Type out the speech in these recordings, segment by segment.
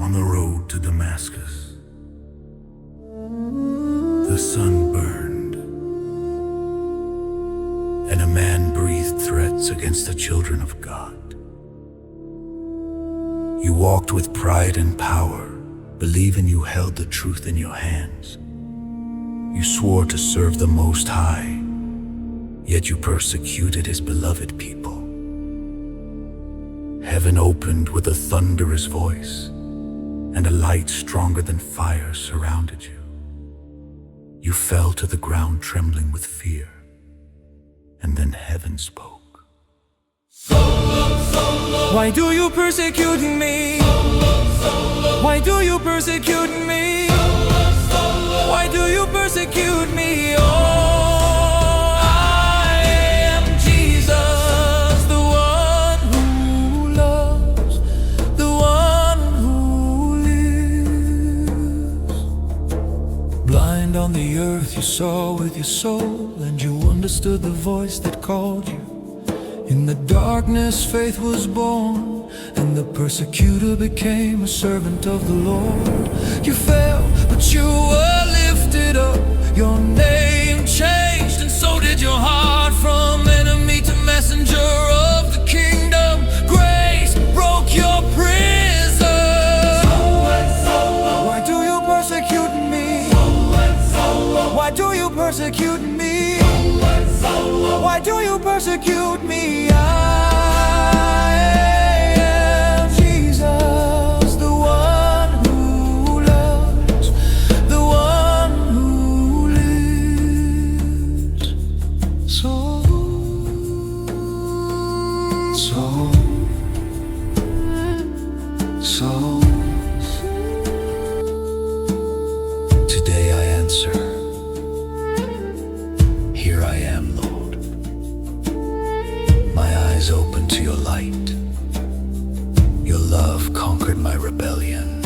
On the road to Damascus, the sun burned, and a man breathed threats against the children of God. You walked with pride and power, believing you held the truth in your hands. You swore to serve the Most High, yet you persecuted His beloved people. Heaven opened with a thunderous voice, and a light stronger than fire surrounded you. You fell to the ground trembling with fear, and then heaven spoke. Why do you persecute me? Why do you persecute me? Why do you persecute me? Oh, I am Jesus, the one who loves, the one who lives. Blind on the earth you saw with your soul, and you understood the voice that called you. In the darkness faith was born, and the persecutor became a servant of the Lord. You fell, but you were lifted up. Your name changed, and so did your heart. From enemy to messenger of the kingdom, grace broke your prison. Why do you persecute me? Why do you persecute me? Why do you persecute me? I am Jesus, the one who loves, the one who lives. So today I answer, here I am, Lord. My eyes open to your light. Your love conquered my rebellion.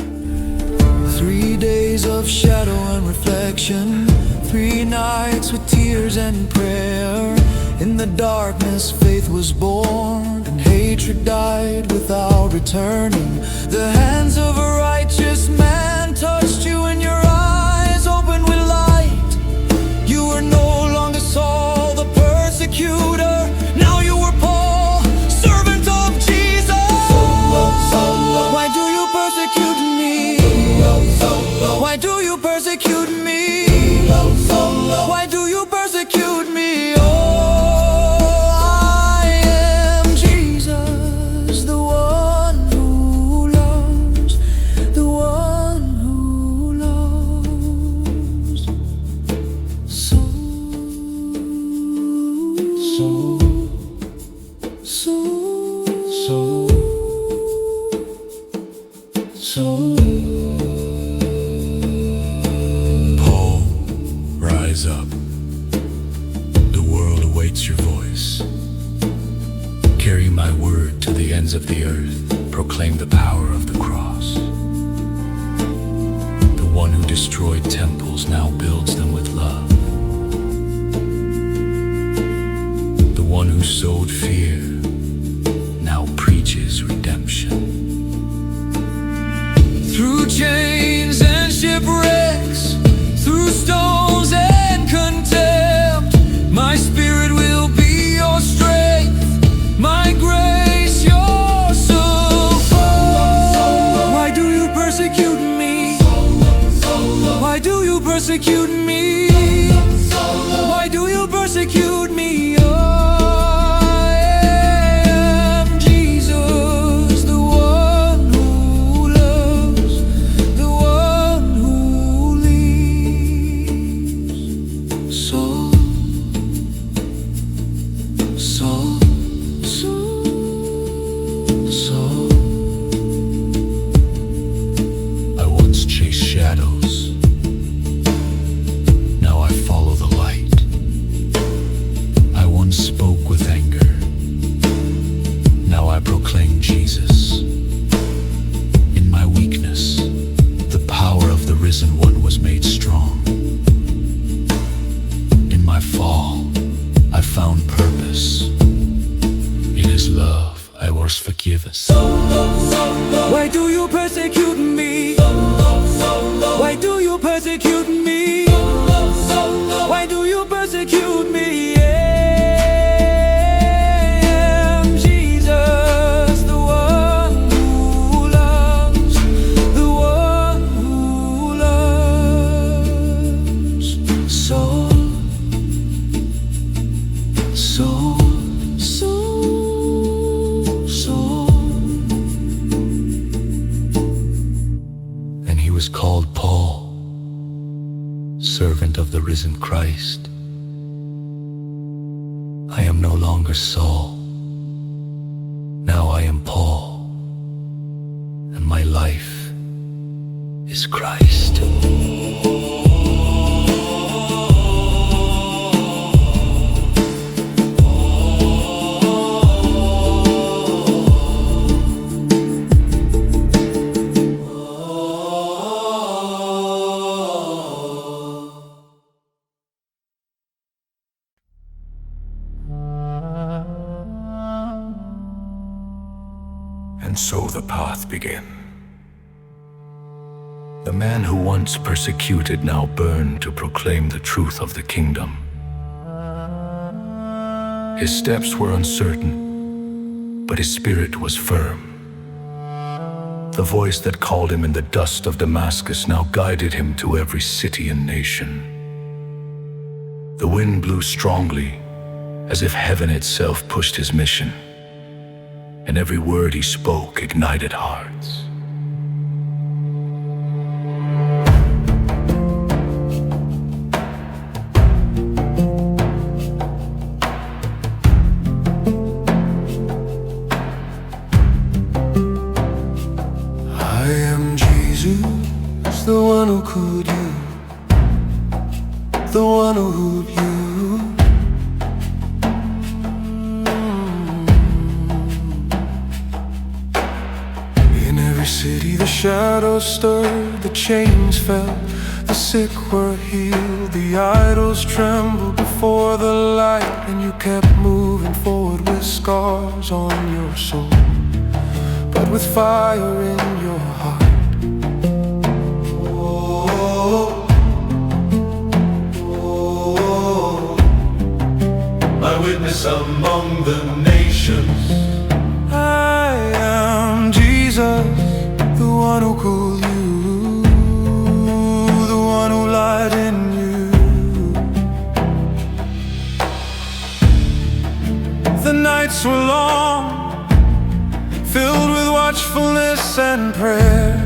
3 days of shadow and reflection, 3 nights with tears and prayer. In the darkness faith was born, and hatred died without returning. The hands of a righteous man touched you, and your eyes opened with light. You were no longer Saul, the persecutor. Now you were Paul, servant of Jesus. Why do you persecute me? Why do you persecute me? Why do you persecute me? Oh, I am Jesus, the one who loves, the one who loves. So Paul, rise up. The world awaits your voice. Carry my word to the ends of the earth. Proclaim the power of the cross. The one who destroyed temples now builds them with love. The one who sowed fear now preaches redemption. through chains and shipwrecks, through stones and contempt, my spirit will be your strength, my grace your support. Why do you persecute me? Why do you persecute me? Why do you persecute me? I once chased shadows. Now I follow the light. I once spoke with anger. Now I proclaim Jesus. In my weakness, the power of the risen one was made strong. In my fall, I found purpose. In His love, I was forgiven. Why do you persecute me? servant of the risen Christ. I am no longer Saul. Now I am Paul, and my life is Christ. And so the path began. The man who once persecuted now burned to proclaim the truth of the kingdom. His steps were uncertain, but his spirit was firm. The voice that called him in the dust of Damascus now guided him to every city and nation. The wind blew strongly, as if heaven itself pushed his mission, and every word he spoke ignited hearts. I am Jesus, the one who called you, the one who healed you. City, the shadows stirred, the chains fell, the sick were healed, the idols trembled before the light, and you kept moving forward with scars on your soul, but with fire in your heart. Oh, oh, my witness among the nations. I am Jesus, the one who called you, the one who lied in you. The nights were long, filled with watchfulness and prayer.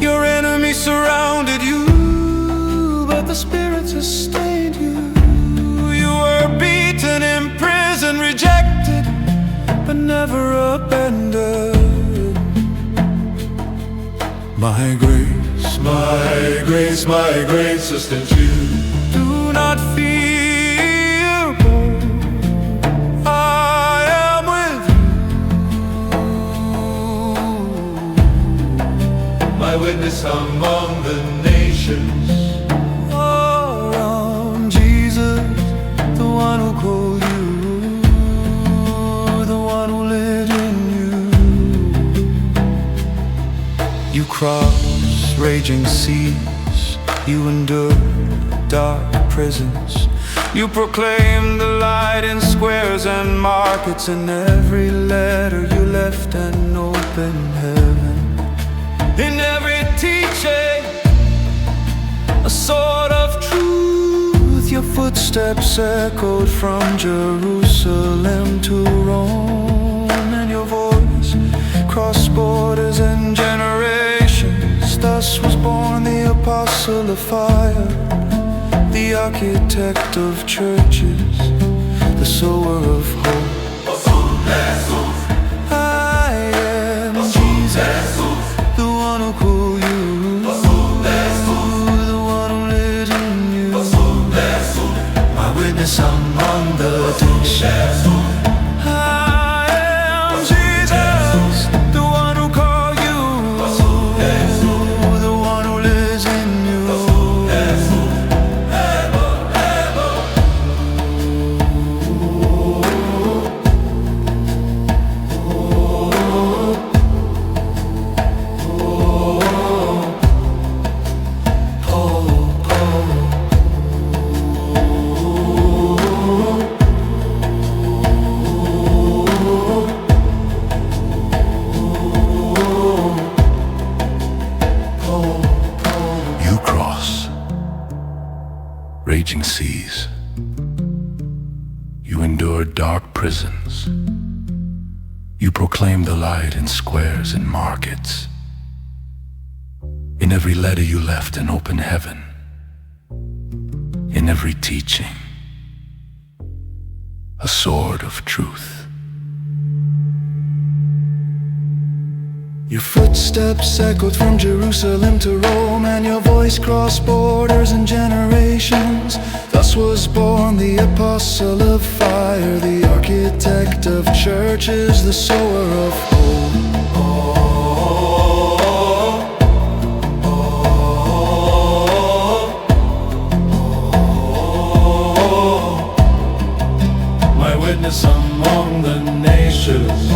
Your enemies surrounded you, but the Spirit sustained you. You were beaten, imprisoned, rejected, but never abandoned. My grace, my grace, my grace sustains you. Do not fear, boy, I am with you. My witness among the nations. Oh, I'm Jesus, the one who called you, the one who lived in you. You crossed raging seas, you endured dark prisons. You proclaimed the light in squares and markets. In every letter you left an open heaven. In every teaching, a sword of truth. Your footsteps echoed from Jerusalem to Rome, and your voice crossed borders and generations. Thus was born the apostle of fire, the architect of churches, the sower of hope. I am Jesus, the one who called you, the one who lived in you. My witness among the nations. Raging seas, you endured dark prisons. You proclaimed the light in squares and markets. In every letter you left an open heaven. in every teaching, a sword of truth. Your footsteps echoed from Jerusalem to Rome, and your voice crossed borders and generations. Thus was born the apostle of fire, the architect of churches, the sower of hope. My witness among the nations.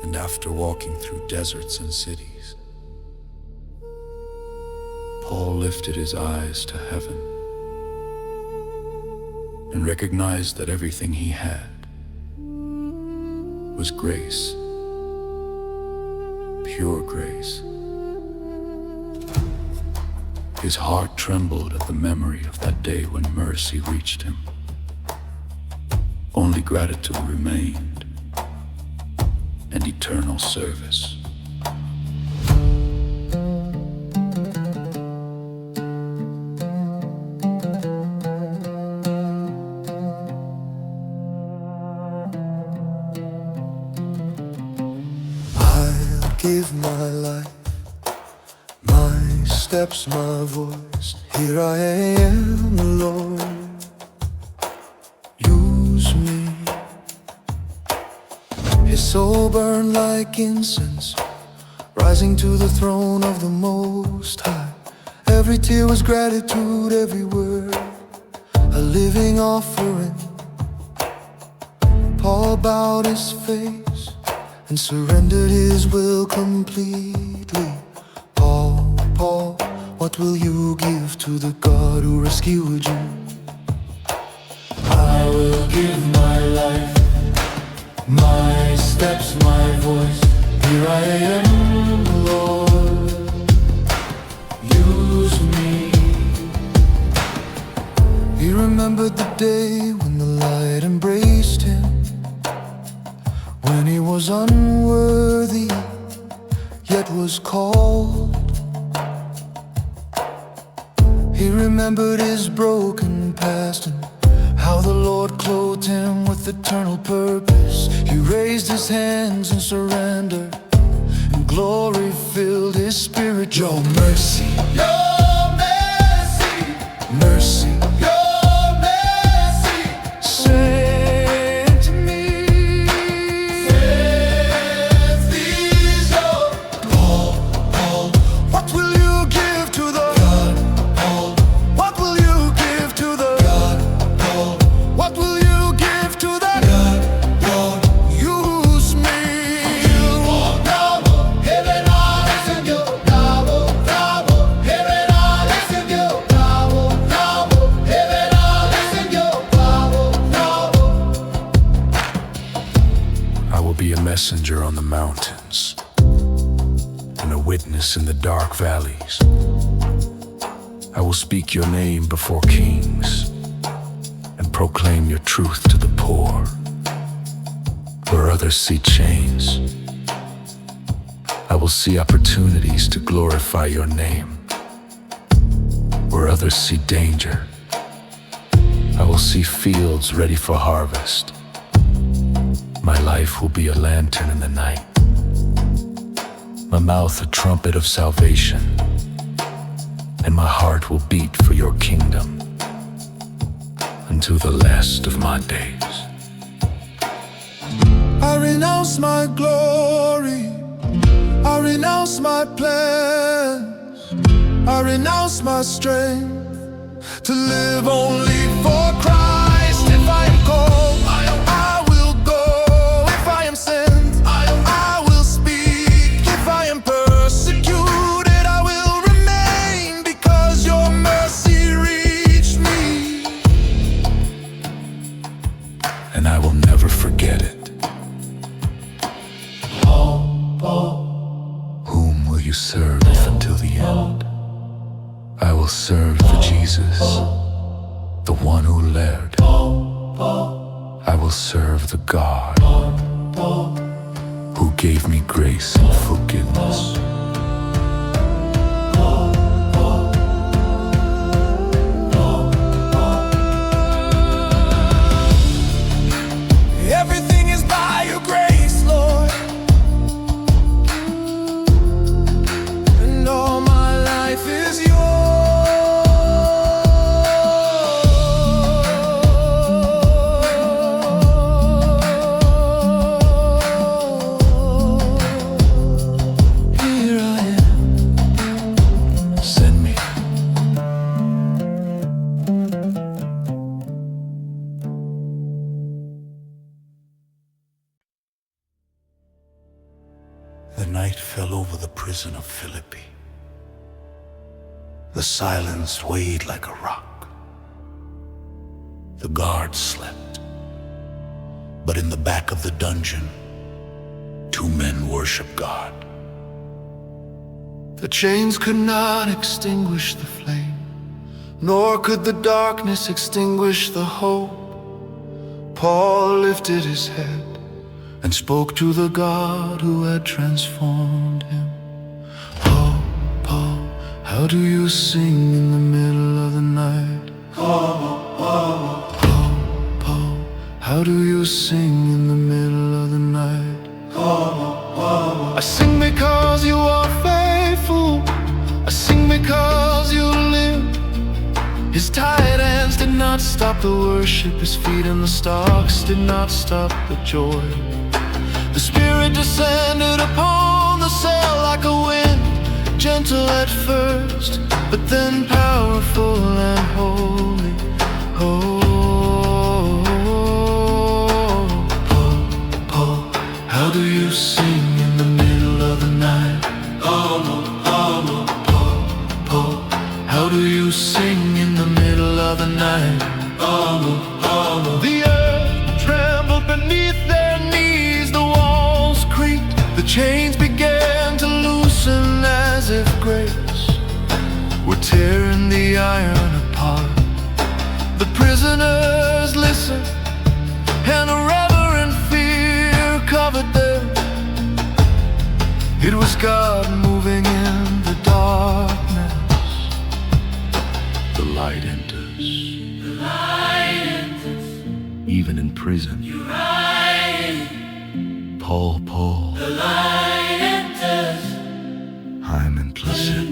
And after walking through deserts and cities, Paul lifted his eyes to heaven and recognized that everything he had was grace, pure grace. His heart trembled at the memory of that day when mercy reached him. Only gratitude remained, and eternal service. I'll give my life, my steps, my voice. Here I am, Lord. Use me. His soul burned like incense, rising to the throne of the Most High. Every tear was gratitude, every word a living offering. Paul bowed his face and surrendered his will completely. Paul, what will you give to the God who rescued you? I will give my life, my steps, my voice. Here I am, Lord. Use me. He remembered the day when the light embraced him, when he was unworthy, yet was called. He remembered his broken past and how the Lord clothed him with eternal purpose. He raised his hands in surrender, and glory filled his spirit. Your mercy, your mercy, mercy, your mercy saved me. Save these, oh. Paul, what will you give to the God? Paul, what will you give to the God? Paul, what will you give to the God? Lord, use me. I will be a messenger on the mountains and a witness in the dark valleys. I will speak your name before kings and proclaim your truth to the poor. Where others see chains, I will see opportunities to glorify your name. Where others see danger, I will see fields ready for harvest. My life will be a lantern in the night, my mouth a trumpet of salvation, and my heart will beat for your kingdom until the last of my days. I renounce my glory, I renounce my plans, I renounce my strength to live only for Christ. If I am called, I will go. If I am sent, I will speak. If I am and I will never forget it. Whom will you serve until the end? I will serve the Jesus, the one who led. I will serve the God who gave me grace and forgiveness. Everything is by your grace, Lord, and all my life is yours. Here I am, send me. The night fell over the prison of Philippi. The silence weighed like a rock. The guards slept, but in the back of the dungeon, two men worshiped God. The chains could not extinguish the flame, nor could the darkness extinguish the hope. Paul lifted his head and spoke to the God who had transformed him. Paul, Paul, how do you sing in the middle of the night? Paul, Paul, how do you sing in the middle of the night? I sing because you are faithful. I sing because you live. His tight hands did not stop the worship. His feet in the stocks did not stop the joy. The Spirit descended upon the cell like a wind, gentle at first, but then powerful and holy. Oh, Paul, Paul, how do you sing in the middle of the night? Paul, Paul, how do you sing in the middle of the night? The earth trembled beneath their knees, the walls creaked, the chains began to loosen as if grace were tearing the iron apart. The prisoners listened, and a reverent fear covered them. It was God moving in the darkness. The light enters. Even in prison. Paul, Paul. I'm implicit.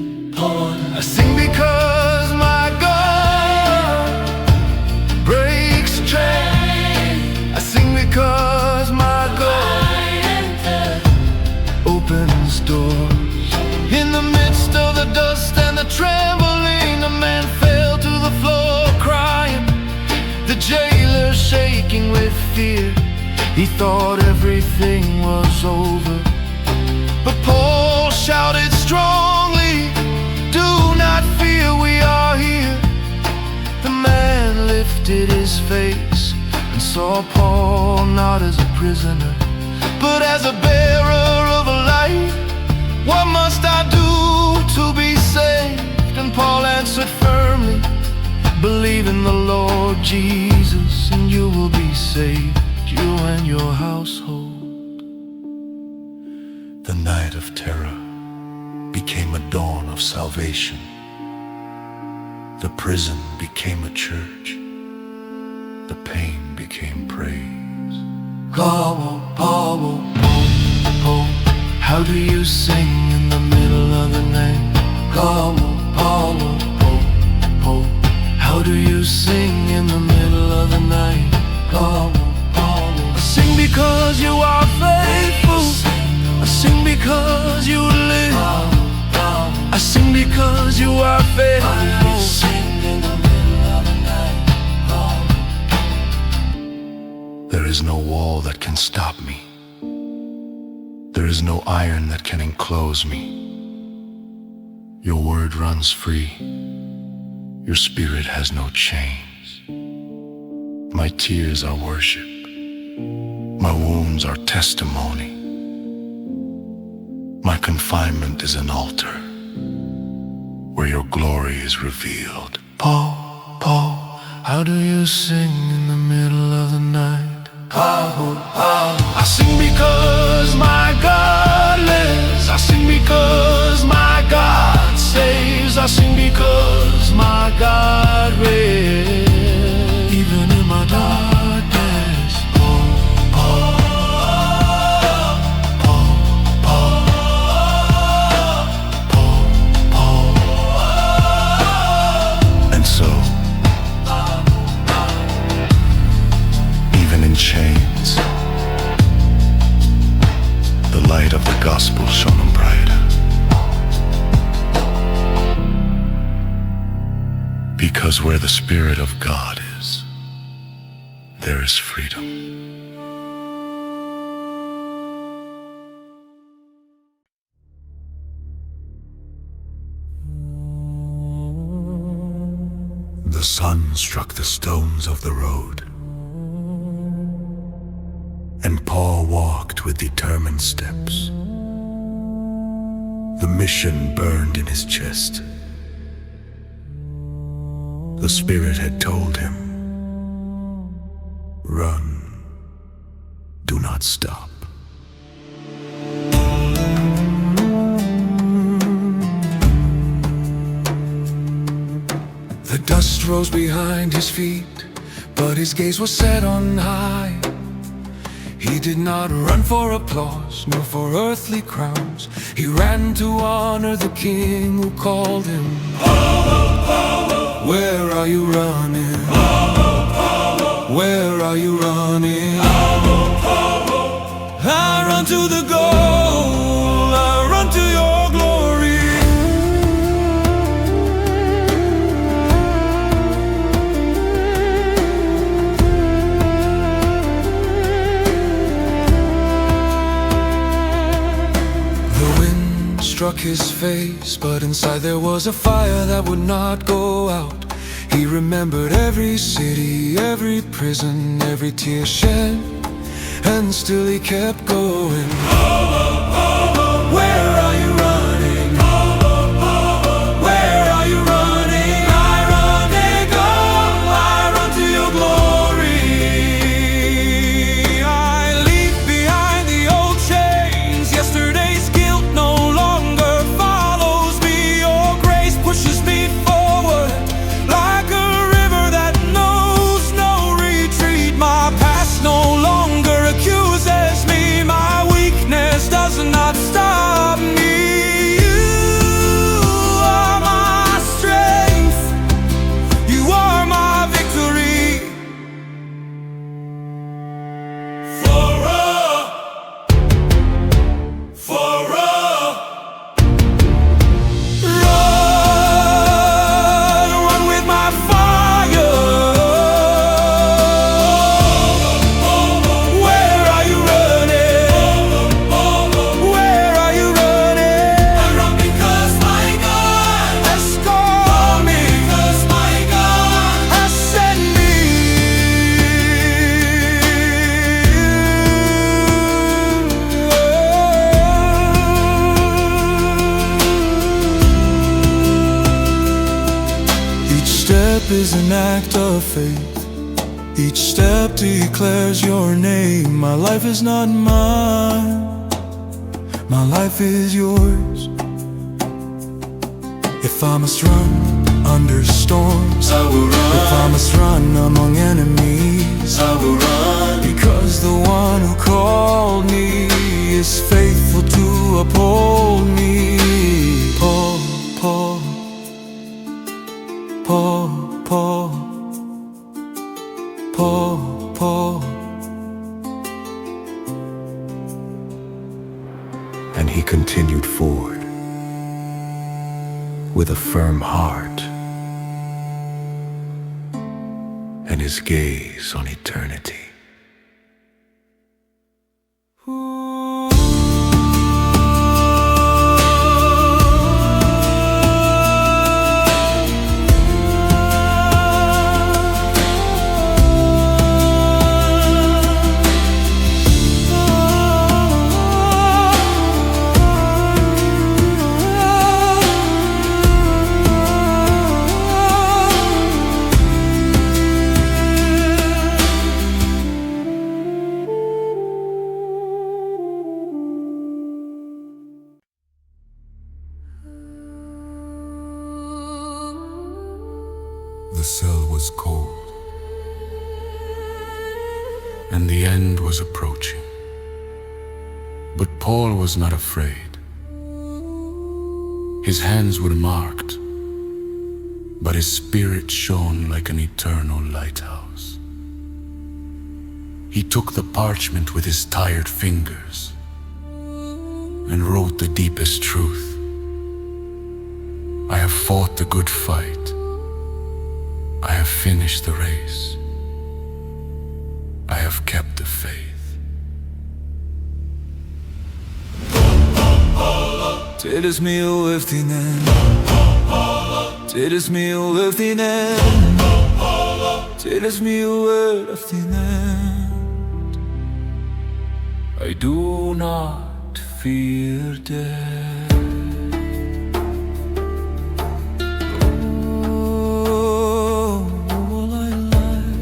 I sing because my God breaks chains. I sing because my God opens doors. In the midst of the dust and the trembling, a man fell to the floor crying, the jailer shaking with fear. He thought everything was over, but Paul shouted strongly, "Do not fear, we are here." The man lifted his face and saw Paul not as a prisoner, but as a bearer of a light. "What must I do to be saved?" And Paul answered firmly, "Believe in the Lord Jesus, and you will be saved, you and your household." The night of terror became a dawn of salvation. The prison became a church. The pain became praise. Paul, Paul, Paul, how do you sing in the middle of the night? Paul, Paul, Paul, how do you sing in the middle of the night? Paul, I sing because you are faithful. I sing because you live. I sing because you are faithful. There is no wall that can stop me. There is no iron that can enclose me. Your word runs free. Your spirit has no chains. My tears are worship. My wounds are testimony. My confinement is an altar where your glory is revealed. Paul, Paul, how do you sing in the middle of the night? Paul, Paul, I sing because my God lives. I sing because my God saves. I sing because my God reigns. Even in my darkness, Paul, Paul, Paul, Paul, Paul, Paul. And so, even in chains, the light of the gospel shone brighter. Because where the Spirit of God is, there is freedom. The sun struck the stones of the road, and Paul walked with determined steps. The mission burned in his chest. The Spirit had told him, run, do not stop. The dust rose behind his feet, but his gaze was set on high. He did not run for applause, nor for earthly crowns. He ran to honor the King who called him. Where are you running? Where are you running? I run to the goal, I run to your glory. The wind struck his face, but inside there was a fire that would not go out. He remembered every city, every prison, every tear shed, and still he kept going. Where are you running? Where are you running? I run, go, I run to your glory. I leave behind the old chains. Yesterday's guilt no longer follows me. Your grace pushes me forward like a river that knows no retreat. My past no longer accuses me. My weakness does not stop me. You are my strength. You are my victory. Run with my fire. Where are you running? Where are you running? I run because my God has called me. Because my God has sent me. Each step is an act of faith. Each step declares your name. My life is not mine. My life is yours. If I must run under storms, I will run. If I must run among enemies, I will run. Because the one who called me is faithful to uphold me. Paul, Paul, Paul, Paul, Paul, Paul. And he continued forward with a firm heart and his gaze on eternity. The cell was cold, and the end was approaching. But Paul was not afraid. His hands were marked, but his spirit shone like an eternal lighthouse. He took the parchment with his tired fingers and wrote the deepest truth. I have fought the good fight. I have finished the race. I have kept the faith. Tillers mio öftinen, tillers mio öftinen, tillers mio öftinen. I do not fear death. Oh, will I lie?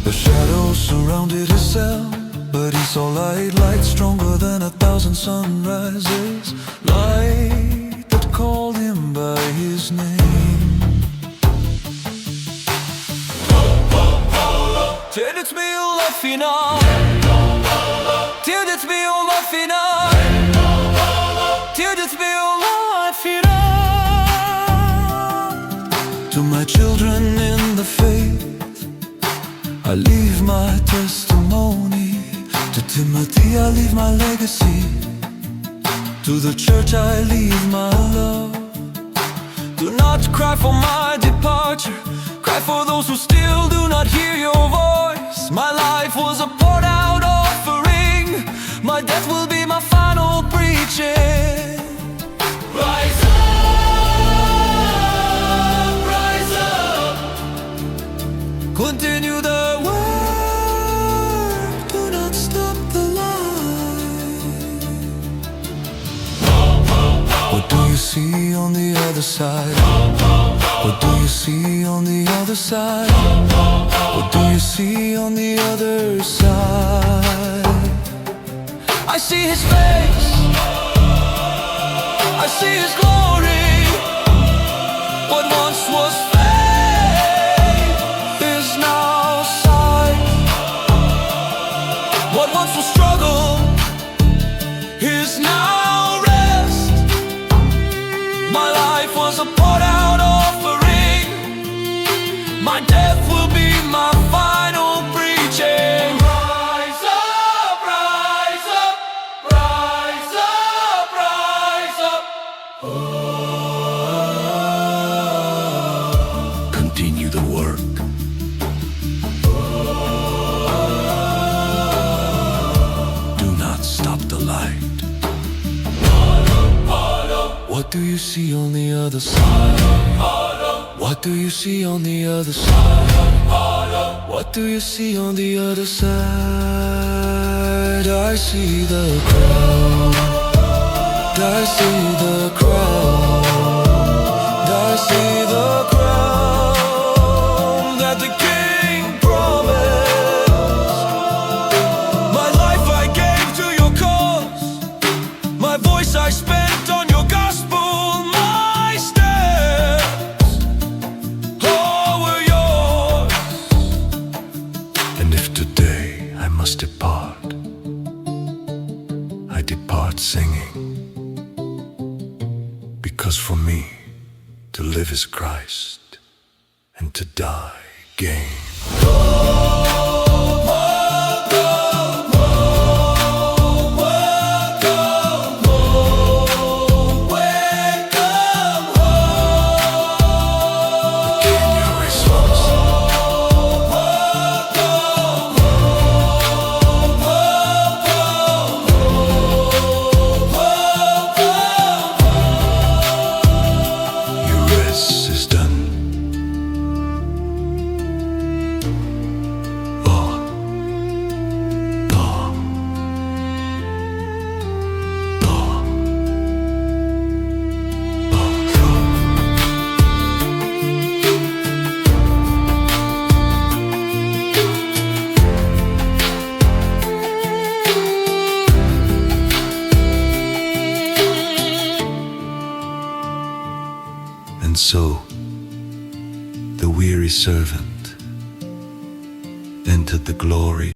The shadows surrounded his cell, but he saw light stronger than 1,000 sunrises, light that called him by his name. Tillits mio la final, tillits mio la final, tillits mio la final. To my children in the faith, I leave my testimony. To Timothy I leave my legacy. To the church I leave my love. Do not cry for my departure. Cry for those who still do not hear your voice. My life was a poured out offering. My death will be my final preaching. Rise up, rise up. Continue the work. Do not stop the light. What do you see on the other side? What do you see on the other side? What do you see on the other side? I see his face, I see his glory. What once was fame is now sight. What once was struggle is now rest. My life was a poured out offering. My death will be my final preaching. Rise up, rise up, rise up, rise up. Continue the work. Do not stop the light. What do you see on the other side? What do you see on the other side? What do you see on the other side? I see the crowd. I see the crowd. I see the crown that the King promised. My life I gave to your cause. My voice I spent on your gospel. My steps all were yours. And if today I must depart, I depart singing. Because for me, to live is Christ, and to die gain. Again your response. Your rest is done. And so, the weary servant entered the glory